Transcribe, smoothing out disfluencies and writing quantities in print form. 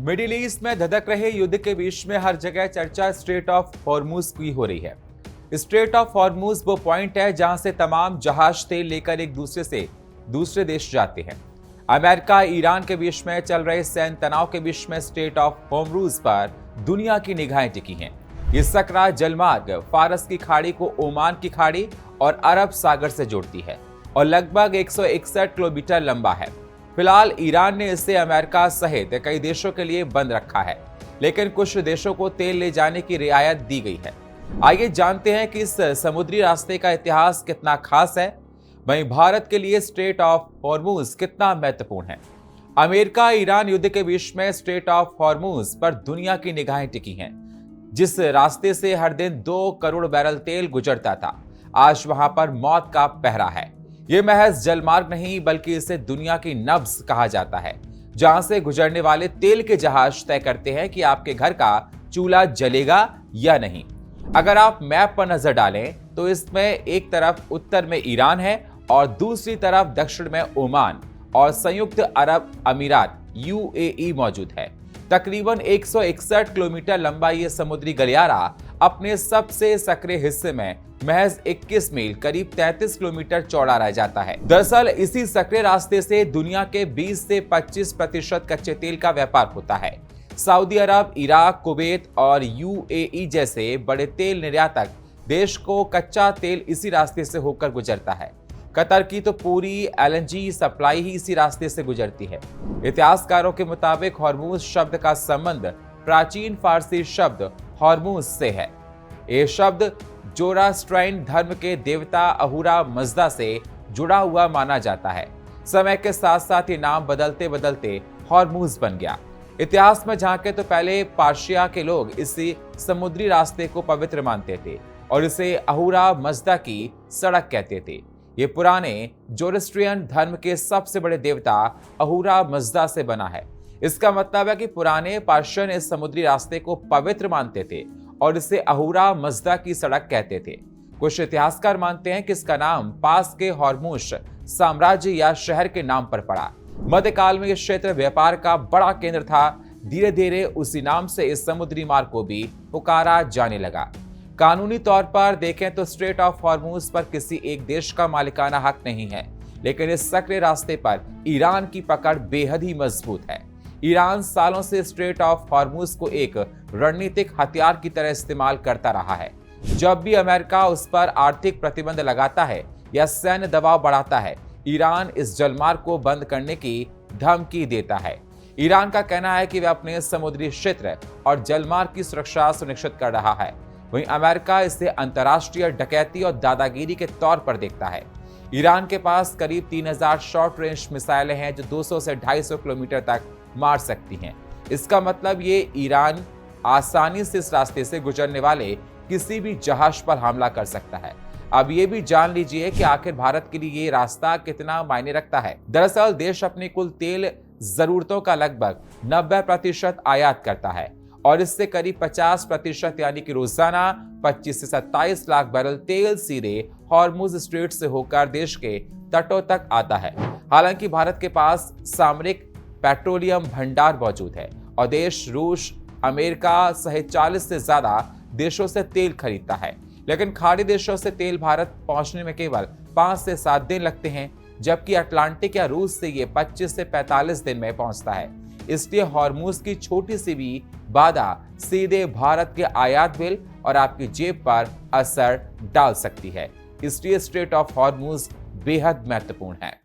Middle east में धधक रहे युद्ध के बीच में हर जगह चर्चा स्ट्रेट ऑफ हॉर्मुज की हो रही है। स्ट्रेट ऑफ हॉर्मुज वो पॉइंट है जहां से तमाम जहाज तेल लेकर एक दूसरे से दूसरे देश जाते हैं। अमेरिका ईरान के बीच में चल रहे सैन्य तनाव के बीच में स्ट्रेट ऑफ हॉर्मुज पर दुनिया की निगाहें टिकी हैं। ये सकरा जलमार्ग फारस की खाड़ी को ओमान की खाड़ी और अरब सागर से जोड़ती है और लगभग 161 किलोमीटर लंबा है। फिलहाल ईरान ने इसे अमेरिका सहित कई देशों के लिए बंद रखा है, लेकिन कुछ देशों को तेल ले जाने की रियायत दी गई है। आइए जानते हैं कि इस समुद्री रास्ते का इतिहास कितना खास है, वहीं भारत के लिए स्ट्रेट ऑफ हॉर्मुज कितना महत्वपूर्ण है। अमेरिका ईरान युद्ध के बीच में स्ट्रेट ऑफ हॉर्मुज पर दुनिया की निगाहें टिकी हैं। जिस रास्ते से हर दिन 2 करोड़ बैरल तेल गुजरता था, आज वहां पर मौत का पहरा है। ये महज जलमार्ग नहीं बल्कि इसे दुनिया की नब्ज कहा जाता है, जहां से गुजरने वाले तेल के जहाज तय करते हैं कि आपके घर का चूल्हा जलेगा या नहीं। अगर आप मैप पर नजर डालें तो इसमें एक तरफ उत्तर में ईरान है और दूसरी तरफ दक्षिण में ओमान और संयुक्त अरब अमीरात UAE मौजूद है। तकरीबन 161 किलोमीटर लंबा ये समुद्री गलियारा अपने सबसे सकरे हिस्से में महज 21 मील करीब 33 किलोमीटर चौड़ा रह जाता है। दरअसल इसी सकरे रास्ते से दुनिया के 20 से 25% कच्चे तेल का व्यापार होता है। सऊदी अरब, इराक, कुवैत और UAE जैसे बड़े तेल निर्यातक देश को कच्चा तेल इसी रास्ते से होकर गुजरता है। कतर की तो पूरी LNG सप्लाई ही इसी रास्ते से गुजरती है। इतिहासकारों के मुताबिक हॉर्मुज शब्द का संबंध प्राचीन फारसी शब्द हॉर्मुज से है। ये शब्द जोरास्ट्राइन धर्म के देवता अहूरा मज़दा से जुड़ा हुआ माना जाता है। समय के साथ साथ ये नाम बदलते बदलते हॉर्मुज बन गया। इतिहास में झांके तो पहले पर्शिया के लोग इसी समुद्री रास्ते को पवित्र मानते थे और इसे अहूरा मज़दा की सड़क कहते थे। ये पुराने जोरास्ट्रियन धर्म के सबसे बड़े देवता अहूरा मज़दा से बना है। इसका मतलब है कि पुराने पर्शियन इस समुद्री रास्ते को पवित्र मानते थे और इसे अहूरा मज़दा की सड़क कहते थे। कुछ इतिहासकार मानते हैं कि इसका नाम पास के हॉर्मुज साम्राज्य या शहर के नाम पर पड़ा। मध्यकाल में यह क्षेत्र व्यापार का बड़ा केंद्र था। धीरे धीरे उसी नाम से इस समुद्री मार्ग को भी पुकारा जाने लगा। कानूनी तौर पर देखें तो स्ट्रेट ऑफ हॉर्मुज पर किसी एक देश का मालिकाना हक नहीं है, लेकिन इस सकरे रास्ते पर ईरान की पकड़ बेहद ही मजबूत है। ईरान सालों से स्ट्रेट ऑफ हॉर्मुज को एक रणनीतिक हथियार की तरह इस्तेमाल करता रहा है। जब भी अमेरिका उस पर आर्थिक प्रतिबंध लगाता है या सैन्य दबाव बढ़ाता है, ईरान इस जलमार्ग को बंद करने की धमकी देता है। ईरान का कहना है कि वह अपने समुद्री क्षेत्र और जलमार्ग की सुरक्षा सुनिश्चित कर रहा है। वहीं अमेरिका इसे अंतर्राष्ट्रीय डकैती और दादागिरी के तौर पर देखता है। ईरान के पास करीब 3000 शॉर्ट रेंज मिसाइलें हैं जो 200 से 250 किलोमीटर तक मार सकती हैं। इसका मतलब ये ईरान आसानी से इस रास्ते से गुजरने वाले किसी भी जहाज पर हमला कर सकता है। अब ये भी जान लीजिए कि आखिर भारत के लिए ये रास्ता कितना मायने रखता है। दरअसल देश अपनी कुल तेल जरूरतों का लगभग 90% आयात करता है और इससे करीब 50% यानी कि रोजाना 25 से 27 लाख बैरल तेल सीधे हॉर्मुज स्ट्रेट से होकर देश के तटों तक आता है। हालांकि भारत के पास सामरिक पेट्रोलियम भंडार मौजूद है और देश रूस, अमेरिका सहित 40 से ज्यादा देशों से तेल खरीदता है, लेकिन खाड़ी देशों से तेल भारत पहुंचने में केवल 5 से 7 दिन लगते हैं, जबकि अटलांटिक या रूस से ये 25 से 45 दिन में पहुंचता है। इसलिए हॉर्मुज की छोटी सी भी बाधा सीधे भारत के आयात बिल और आपकी जेब पर असर डाल सकती है। इसलिए स्ट्रेट ऑफ हॉर्मुज बेहद महत्वपूर्ण है।